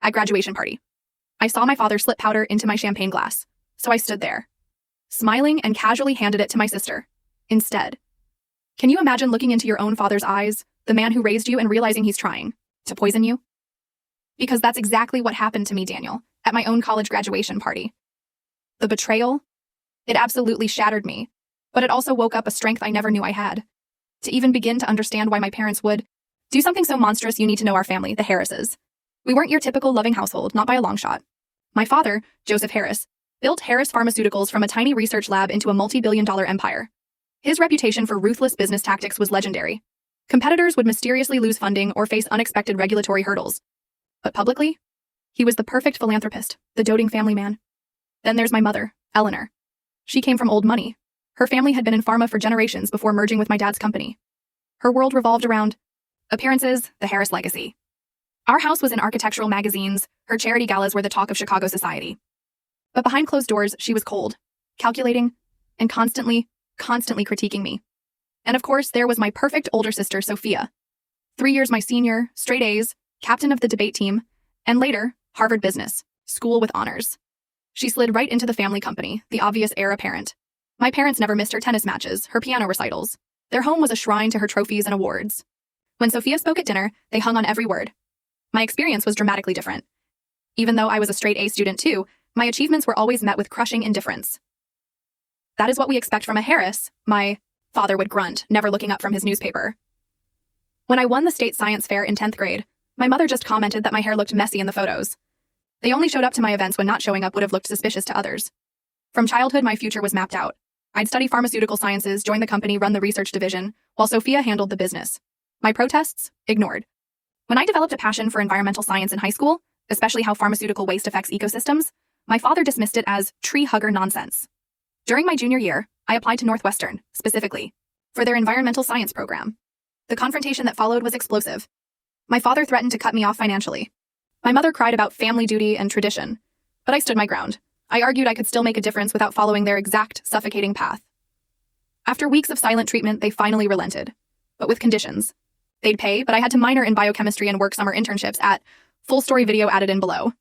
At graduation party, I saw my father slip powder into my champagne glass, so I stood there, smiling and casually handed it to my sister. Instead, can you imagine looking into your own father's eyes, the man who raised you, and realizing he's trying to poison you? Because that's exactly what happened to me, Daniel, at my own college graduation party. The betrayal, it absolutely shattered me, but it also woke up a strength I never knew I had. To even begin to understand why my parents would do something so monstrous. You need to know our family, the Harrises. We weren't your typical loving household, not by a long shot. My father, Joseph Harris, built Harris Pharmaceuticals from a tiny research lab into a multi-billion-dollar empire. His reputation for ruthless business tactics was legendary. Competitors would mysteriously lose funding or face unexpected regulatory hurdles. But publicly, he was the perfect philanthropist, the doting family man. Then there's my mother, Eleanor. She came from old money. Her family had been in pharma for generations before merging with my dad's company. Her world revolved around appearances, the Harris legacy. Our house was in architectural magazines, her charity galas were the talk of Chicago society. But behind closed doors, she was cold, calculating, and constantly critiquing me. And of course, there was my perfect older sister, Sophia. 3 years my senior, straight A's, captain of the debate team, and later, Harvard Business School with honors. She slid right into the family company, the obvious heir apparent. My parents never missed her tennis matches, her piano recitals. Their home was a shrine to her trophies and awards. When Sophia spoke at dinner, they hung on every word. My experience was dramatically different. Even though I was a straight A student too, my achievements were always met with crushing indifference. That is what we expect from a Harris, my father would grunt, never looking up from his newspaper. When I won the state science fair in 10th grade, my mother just commented that my hair looked messy in the photos. They only showed up to my events when not showing up would have looked suspicious to others. From childhood, my future was mapped out. I'd study pharmaceutical sciences, join the company, run the research division, while Sophia handled the business. My protests? Ignored. When I developed a passion for environmental science in high school, especially how pharmaceutical waste affects ecosystems, my father dismissed it as tree hugger nonsense. During my junior year, I applied to Northwestern, specifically, for their environmental science program. The confrontation that followed was explosive. My father threatened to cut me off financially. My mother cried about family duty and tradition, but I stood my ground. I argued I could still make a difference without following their exact, suffocating path. After weeks of silent treatment, they finally relented, but with conditions. They'd pay, but I had to minor in biochemistry and work summer internships at full story video added in below.